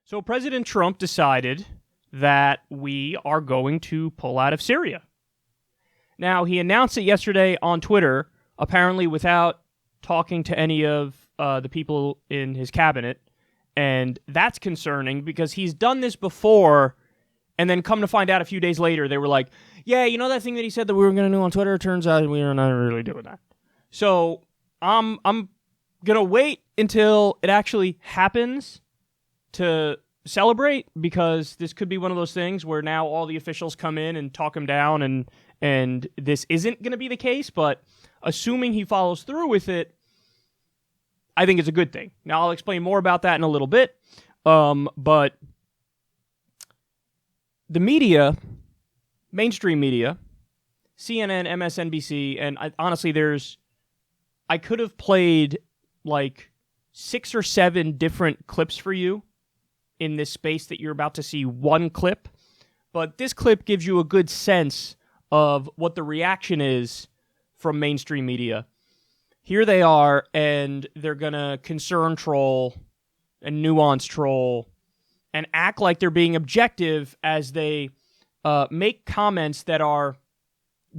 So President Trump decided that we are going to pull out of Syria. Now, he announced it yesterday on Twitter, apparently without talking to any of the people in his cabinet. And that's concerning because he's done this before, and then come to find out a few days later, they were like, yeah, you know that thing that he said that we were going to do on Twitter? It turns out we are not really doing that. So I'm going to wait until it actually happens to celebrate, because this could be one of those things where now all the officials come in and talk him down, and this isn't going to be the case, but assuming he follows through with it, I think it's a good thing. Now, I'll explain more about that in a little bit, but the media, mainstream media, CNN, MSNBC, and honestly, I could have played like 6 or 7 different clips for you in this space that you're about to see one clip, but this clip gives you a good sense of what the reaction is from mainstream media. Here they are, and they're going to concern troll and nuance troll and act like they're being objective as they make comments that are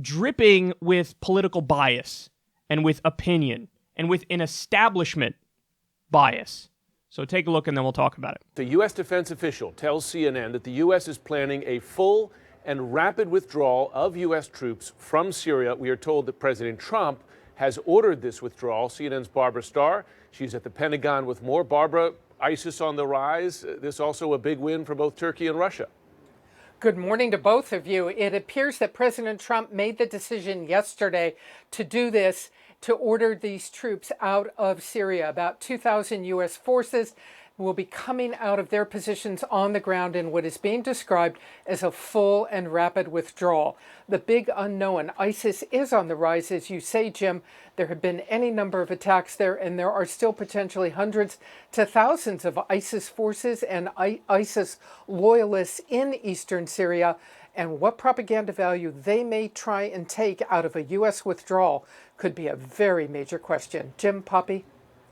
dripping with political bias and with opinion and with an establishment bias. So take a look, and then we'll talk about it. The U.S. defense official tells CNN that the U.S. is planning a full and rapid withdrawal of U.S. troops from Syria. We are told that President Trump has ordered this withdrawal. CNN's Barbara Starr, she's at the Pentagon with more. Barbara, ISIS on the rise. This also a big win for both Turkey and Russia. Good morning to both of you. It appears that President Trump made the decision yesterday to do this, to order these troops out of Syria. About 2,000 U.S. forces will be coming out of their positions on the ground in what is being described as a full and rapid withdrawal. The big unknown, ISIS is on the rise, as you say, Jim. There have been any number of attacks there, and there are still potentially hundreds to thousands of ISIS forces and ISIS loyalists in eastern Syria. And what propaganda value they may try and take out of a U.S. withdrawal could be a very major question. Jim, Poppy?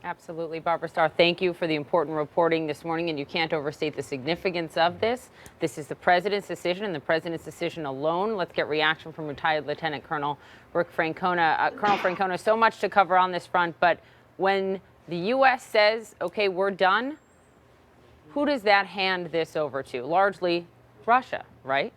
Absolutely. Barbara Starr, thank you for the important reporting this morning, and you can't overstate the significance of this. This is the president's decision, and the president's decision alone. Let's get reaction from retired Lieutenant Colonel Rick Francona. Colonel Francona, so much to cover on this front, but when the U.S. says, okay, we're done, who does that hand this over to? Largely Russia, right?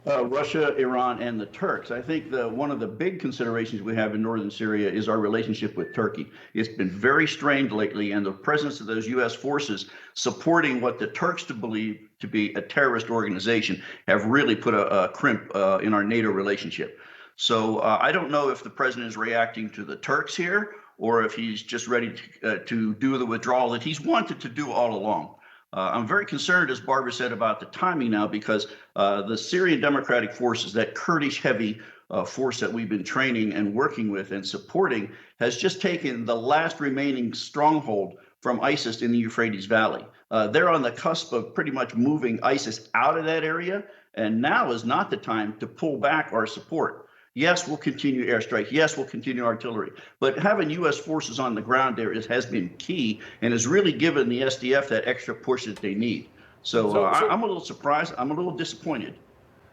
Russia, Iran, and the Turks. I think one of the big considerations we have in northern Syria is our relationship with Turkey. It's been very strained lately, and the presence of those U.S. forces supporting what the Turks believe to be a terrorist organization have really put a crimp in our NATO relationship. So I don't know if the president is reacting to the Turks here, or if he's just ready to do the withdrawal that he's wanted to do all along. I'm very concerned, as Barbara said, about the timing now, because the Syrian Democratic Forces, that Kurdish-heavy force that we've been training and working with and supporting, has just taken the last remaining stronghold from ISIS in the Euphrates Valley. They're on the cusp of pretty much moving ISIS out of that area, and now is not the time to pull back our support. Yes, we'll continue airstrikes. Yes, we'll continue artillery. But having U.S. forces on the ground there has been key and has really given the SDF that extra push that they need. So I'm a little surprised. I'm a little disappointed.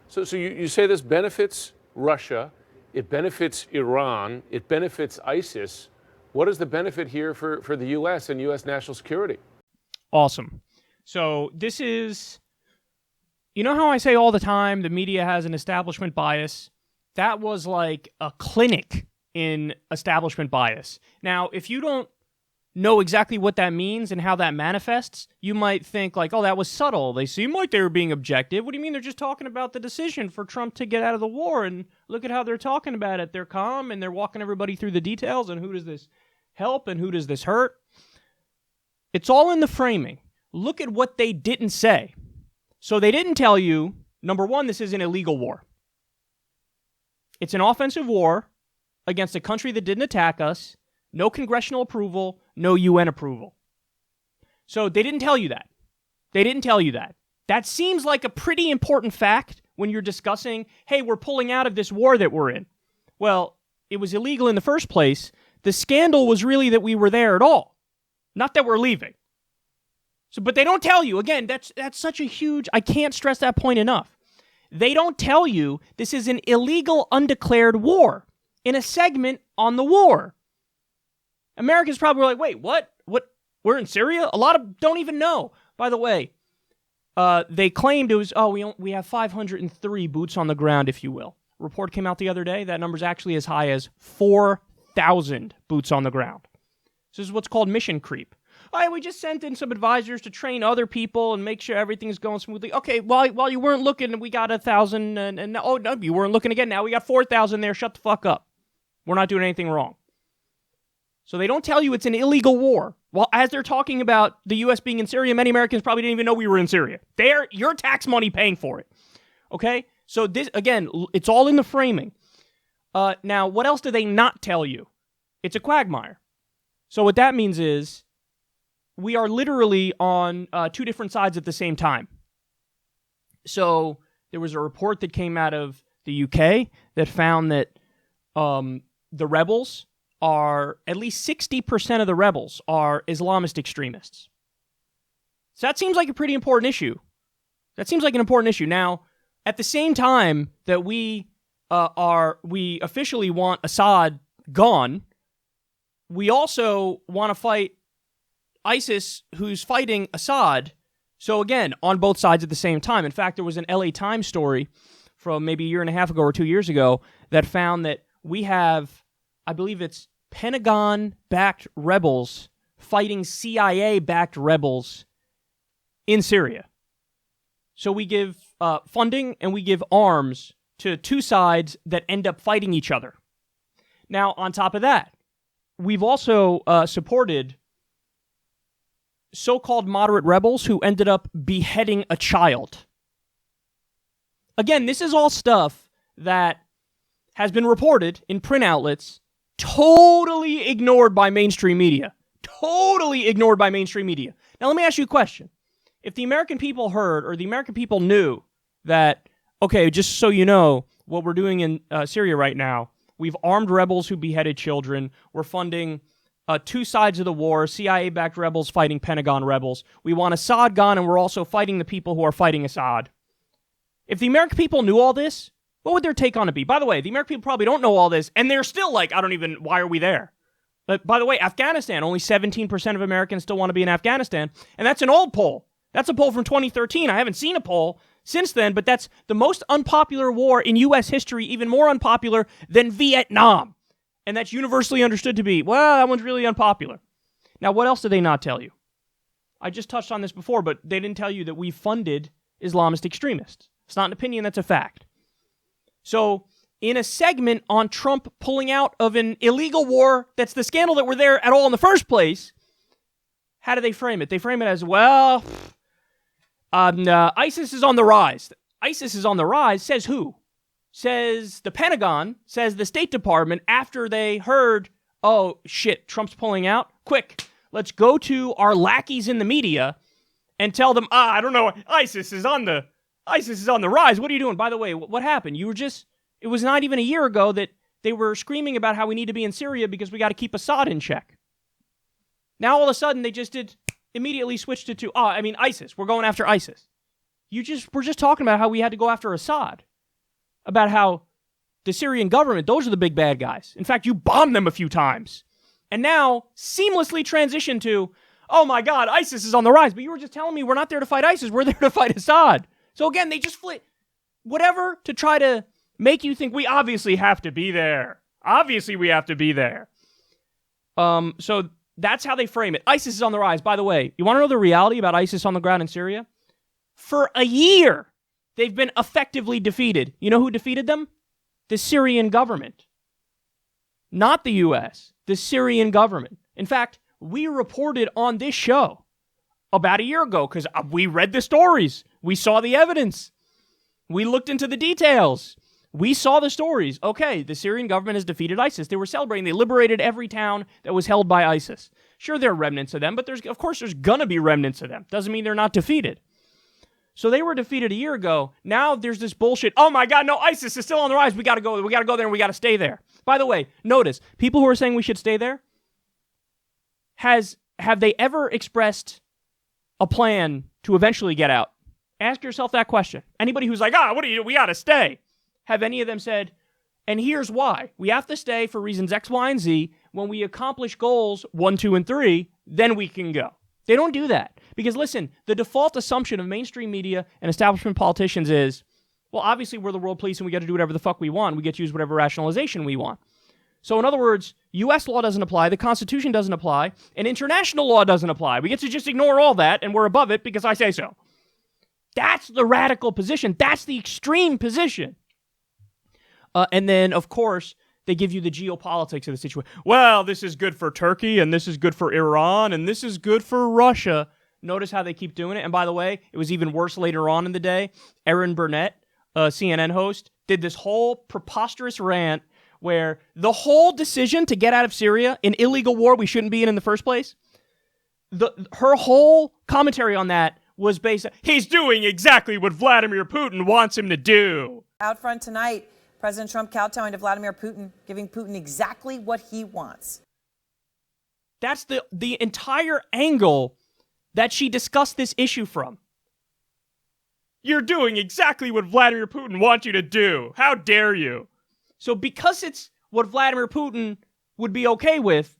So you say this benefits Russia, it benefits Iran, it benefits ISIS. What is the benefit here for the U.S. and U.S. national security? Awesome. So this is, you know how I say all the time the media has an establishment bias? That was like a clinic in establishment bias. Now, if you don't know exactly what that means and how that manifests, you might think like, oh, that was subtle. They seem like they were being objective. What do you mean they're just talking about the decision for Trump to get out of the war? And look at how they're talking about it. They're calm and they're walking everybody through the details and who does this help and who does this hurt? It's all in the framing. Look at what they didn't say. So they didn't tell you, number one, this is an illegal war. It's an offensive war against a country that didn't attack us, no congressional approval, no UN approval. So they didn't tell you that. They didn't tell you that. That seems like a pretty important fact when you're discussing, hey, we're pulling out of this war that we're in. Well, it was illegal in the first place. The scandal was really that we were there at all, not that we're leaving. So, but they don't tell you. Again, that's such a huge, I can't stress that point enough. They don't tell you this is an illegal, undeclared war in a segment on the war. Americans probably were like, wait, what? We're in Syria? A lot of don't even know. By the way, they claimed it was, we have 503 boots on the ground, if you will. A report came out the other day. That number's actually as high as 4,000 boots on the ground. So this is what's called mission creep. All right, we just sent in some advisors to train other people and make sure everything's going smoothly. Okay, while you weren't looking, we got 1,000, and oh, no, you weren't looking again. Now we got 4,000 there. Shut the fuck up. We're not doing anything wrong. So they don't tell you it's an illegal war. Well, as they're talking about the U.S. being in Syria, many Americans probably didn't even know we were in Syria. They're your tax money paying for it. Okay? So this, again, it's all in the framing. Now, what else do they not tell you? It's a quagmire. So what that means is we are literally on two different sides at the same time. So there was a report that came out of the UK that found that the rebels are, at least 60% of the rebels are Islamist extremists. So that seems like a pretty important issue. That seems like an important issue. Now, at the same time that we officially want Assad gone, we also want to fight ISIS, who's fighting Assad. So again, on both sides at the same time. In fact, there was an LA Times story from maybe a year and a half ago or 2 years ago that found that we have, I believe it's Pentagon-backed rebels fighting CIA-backed rebels in Syria. So we give funding and we give arms to two sides that end up fighting each other. Now, on top of that, we've also supported so-called moderate rebels who ended up beheading a child. Again, this is all stuff that has been reported in print outlets, totally ignored by mainstream media. Totally ignored by mainstream media. Now, let me ask you a question. If the American people heard, or the American people knew that, okay, just so you know, what we're doing in Syria right now, we've armed rebels who beheaded children, we're funding two sides of the war, CIA-backed rebels fighting Pentagon rebels, we want Assad gone, and we're also fighting the people who are fighting Assad. If the American people knew all this, what would their take on it be? By the way, the American people probably don't know all this, and they're still like, why are we there? But by the way, Afghanistan, only 17% of Americans still want to be in Afghanistan, and that's an old poll. That's a poll from 2013. I haven't seen a poll since then, but that's the most unpopular war in U.S. history, even more unpopular than Vietnam. And that's universally understood to be, well, that one's really unpopular. Now, what else did they not tell you? I just touched on this before, but they didn't tell you that we funded Islamist extremists. It's not an opinion, that's a fact. So, in a segment on Trump pulling out of an illegal war, that's the scandal that we're there at all in the first place, how do they frame it? They frame it as, well, ISIS is on the rise. ISIS is on the rise, says who? Says the Pentagon, says the State Department, after they heard, oh, shit, Trump's pulling out. Quick, let's go to our lackeys in the media and tell them, I don't know, ISIS is on the rise. What are you doing? By the way, what happened? It was not even a year ago that they were screaming about how we need to be in Syria because we got to keep Assad in check. Now all of a sudden they just immediately switched it to, ISIS. We're going after ISIS. We're just talking about how we had to go after Assad. About how the Syrian government, those are the big bad guys. In fact, you bombed them a few times. And now seamlessly transition to, oh my God, ISIS is on the rise. But you were just telling me we're not there to fight ISIS. We're there to fight Assad. So again, they just flip whatever to try to make you think we obviously have to be there. Obviously we have to be there. So that's how they frame it. ISIS is on the rise. By the way, you want to know the reality about ISIS on the ground in Syria? For a year, they've been effectively defeated. You know who defeated them? The Syrian government. Not the U.S., the Syrian government. In fact, we reported on this show about a year ago because we read the stories. We saw the evidence. We looked into the details. We saw the stories. Okay, the Syrian government has defeated ISIS. They were celebrating. They liberated every town that was held by ISIS. Sure, there are remnants of them, but there's gonna be remnants of them. Doesn't mean they're not defeated. So they were defeated a year ago. Now there's this bullshit. Oh my God, no, ISIS is still on the rise. We got to go there and we got to stay there. By the way, notice, people who are saying we should stay there, have they ever expressed a plan to eventually get out? Ask yourself that question. Anybody who's like, what do you do? We got to stay. Have any of them said, and here's why. We have to stay for reasons X, Y, and Z. When we accomplish goals 1, 2, and 3, then we can go. They don't do that. Because listen, the default assumption of mainstream media and establishment politicians is, well, obviously we're the world police and we get to do whatever the fuck we want. We get to use whatever rationalization we want. So in other words, U.S. law doesn't apply, the Constitution doesn't apply, and international law doesn't apply. We get to just ignore all that and we're above it because I say so. That's the radical position. That's the extreme position. And then, of course, they give you the geopolitics of the situation. Well, this is good for Turkey, and this is good for Iran, and this is good for Russia. Notice how they keep doing it. And by the way, it was even worse later on in the day. Erin Burnett, a CNN host, did this whole preposterous rant where the whole decision to get out of Syria, an illegal war we shouldn't be in the first place, her whole commentary on that was based on, he's doing exactly what Vladimir Putin wants him to do. Out front tonight, President Trump kowtowing to Vladimir Putin, giving Putin exactly what he wants. That's the entire angle that she discussed this issue from. You're doing exactly what Vladimir Putin wants you to do. How dare you? So because it's what Vladimir Putin would be okay with,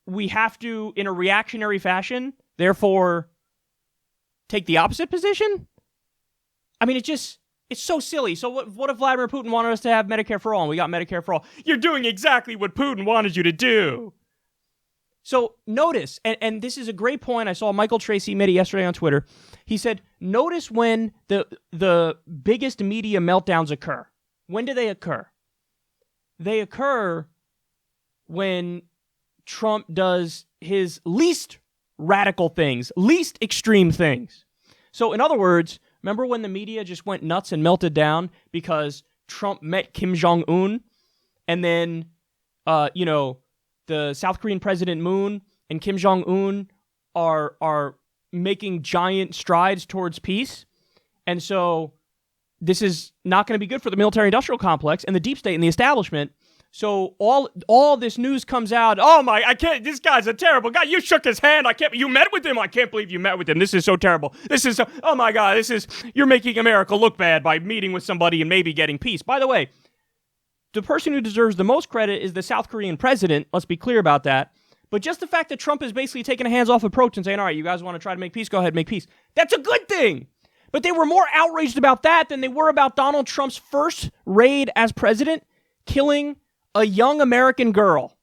we have to, in a reactionary fashion, therefore take the opposite position? I mean, it's so silly. So what if Vladimir Putin wanted us to have Medicare for all and we got Medicare for all? You're doing exactly what Putin wanted you to do. So notice, and this is a great point. I saw Michael Tracy made it yesterday on Twitter. He said, notice when the biggest media meltdowns occur. When do they occur? They occur when Trump does his least radical things, least extreme things. So in other words, remember when the media just went nuts and melted down because Trump met Kim Jong-un and then, the South Korean President Moon and Kim Jong-un are making giant strides towards peace. And so this is not going to be good for the military-industrial complex and the deep state and the establishment. So all this news comes out. Oh my, I can't, this guy's a terrible guy. You shook his hand. You met with him. I can't believe you met with him. This is so terrible. Oh my God, you're making America look bad by meeting with somebody and maybe getting peace. By the way, the person who deserves the most credit is the South Korean president. Let's be clear about that. But just the fact that Trump is basically taking a hands-off approach and saying, all right, you guys want to try to make peace? Go ahead, make peace. That's a good thing. But they were more outraged about that than they were about Donald Trump's first raid as president, killing a young American girl.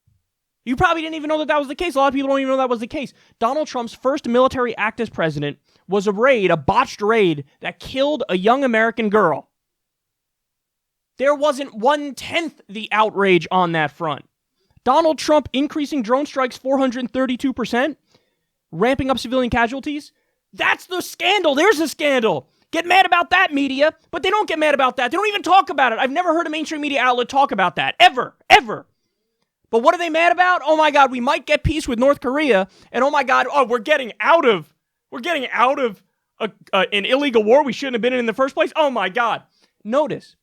You probably didn't even know that was the case. A lot of people don't even know that was the case. Donald Trump's first military act as president was a botched raid that killed a young American girl. There wasn't 1/10 the outrage on that front. Donald Trump increasing drone strikes 432%, ramping up civilian casualties. That's the scandal. There's a scandal. Get mad about that, media, but they don't get mad about that. They don't even talk about it. I've never heard a mainstream media outlet talk about that, ever. But what are they mad about? Oh my God, we might get peace with North Korea, and oh my God, we're getting out of an illegal war we shouldn't have been in the first place. Oh my God. Notice,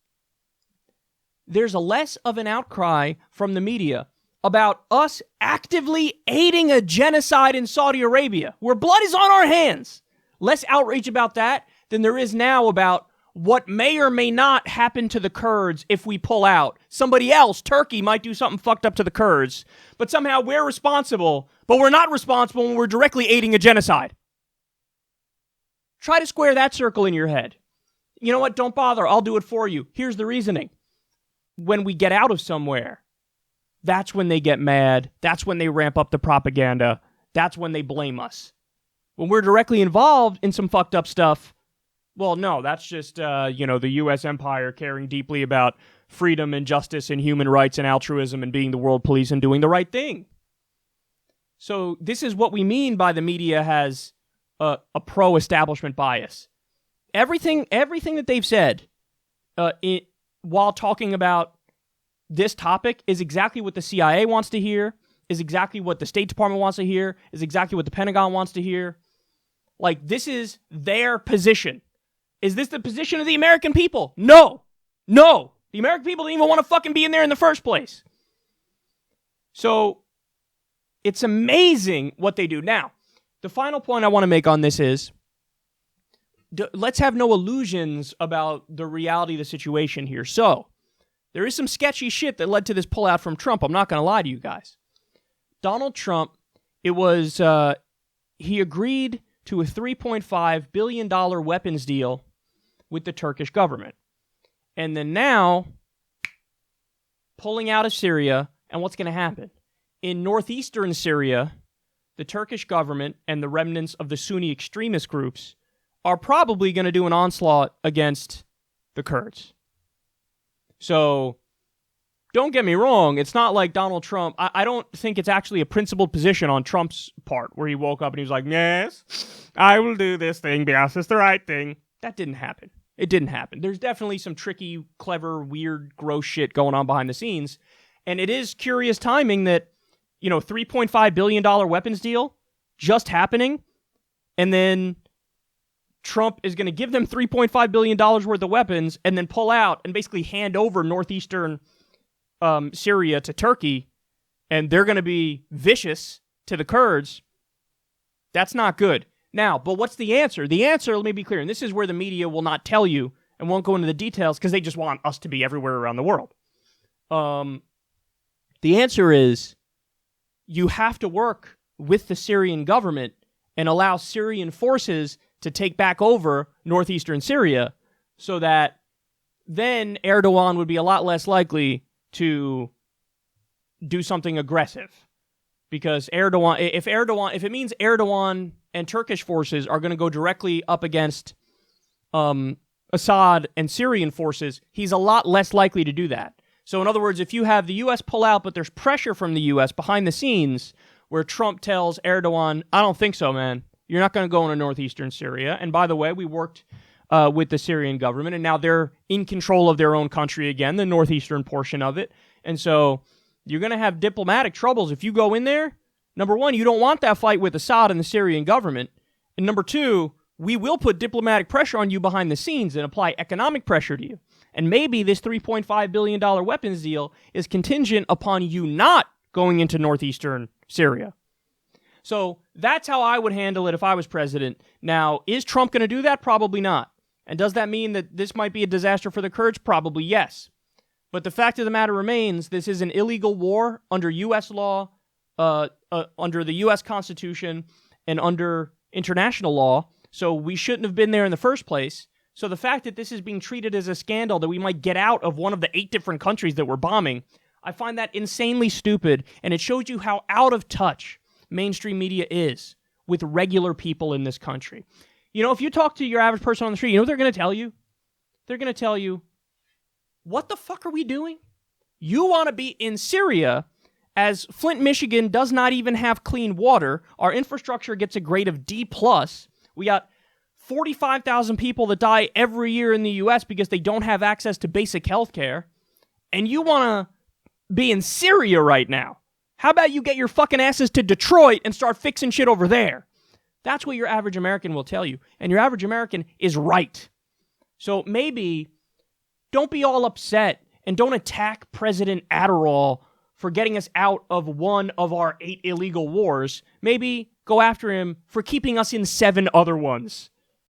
there's a less of an outcry from the media about us actively aiding a genocide in Saudi Arabia, where blood is on our hands. Less outrage about that than there is now about what may or may not happen to the Kurds if we pull out. Somebody else, Turkey, might do something fucked up to the Kurds, but somehow we're responsible, but we're not responsible when we're directly aiding a genocide. Try to square that circle in your head. You know what? Don't bother. I'll do it for you. Here's the reasoning. When we get out of somewhere, that's when they get mad. That's when they ramp up the propaganda. That's when they blame us. When we're directly involved in some fucked up stuff, well, no, that's just, the U.S. empire caring deeply about freedom and justice and human rights and altruism and being the world police and doing the right thing. So this is what we mean by the media has a pro-establishment bias. Everything that they've said while talking about this topic is exactly what the CIA wants to hear, is exactly what the State Department wants to hear, is exactly what the Pentagon wants to hear. Like, this is their position. Is this the position of the American people? No. The American people didn't even want to fucking be in there in the first place. So, it's amazing what they do. Now, the final point I want to make on this is, let's have no illusions about the reality of the situation here. So, there is some sketchy shit that led to this pullout from Trump. I'm not going to lie to you guys. Donald Trump, he agreed to a $3.5 billion weapons deal with the Turkish government. And then now, pulling out of Syria, and what's going to happen? In northeastern Syria, the Turkish government and the remnants of the Sunni extremist groups are probably going to do an onslaught against the Kurds. So, don't get me wrong, it's not like Donald Trump, I don't think it's actually a principled position on Trump's part, where he woke up and he was like, yes, I will do this thing because it's the right thing. That didn't happen. It didn't happen. There's definitely some tricky, clever, weird, gross shit going on behind the scenes. And it is curious timing that, $3.5 billion weapons deal just happening, and then Trump is going to give them $3.5 billion worth of weapons and then pull out and basically hand over northeastern Syria to Turkey, and they're going to be vicious to the Kurds. That's not good. Now, but what's the answer? The answer, let me be clear, and this is where the media will not tell you and won't go into the details because they just want us to be everywhere around the world. The answer is you have to work with the Syrian government and allow Syrian forces to take back over northeastern Syria so that then Erdogan would be a lot less likely to do something aggressive. Because if it means Erdogan and Turkish forces are going to go directly up against Assad and Syrian forces, he's a lot less likely to do that. So in other words, if you have the U.S. pull out, but there's pressure from the U.S. behind the scenes where Trump tells Erdogan, I don't think so, man. You're not going to go into northeastern Syria. And by the way, we worked with the Syrian government, and now they're in control of their own country again, the northeastern portion of it. And so you're going to have diplomatic troubles if you go in there. Number one, you don't want that fight with Assad and the Syrian government. And number two, we will put diplomatic pressure on you behind the scenes and apply economic pressure to you. And maybe this $3.5 billion weapons deal is contingent upon you not going into northeastern Syria. So that's how I would handle it if I was president. Now, is Trump going to do that? Probably not. And does that mean that this might be a disaster for the Kurds? Probably yes. But the fact of the matter remains, this is an illegal war under U.S. law, under the U.S. Constitution, and under international law. So we shouldn't have been there in the first place. So the fact that this is being treated as a scandal, that we might get out of one of the 8 different countries that we're bombing, I find that insanely stupid. And it shows you how out of touch mainstream media is with regular people in this country. If you talk to your average person on the street, you know what they're going to tell you? They're going to tell you, what the fuck are we doing? You want to be in Syria, as Flint, Michigan does not even have clean water. Our infrastructure gets a grade of D+. We got 45,000 people that die every year in the U.S. because they don't have access to basic health care. And you want to be in Syria right now. How about you get your fucking asses to Detroit and start fixing shit over there? That's what your average American will tell you. And your average American is right. So maybe don't be all upset and don't attack President Adderall for getting us out of one of our 8 illegal wars. Maybe go after him for keeping us in 7 other ones.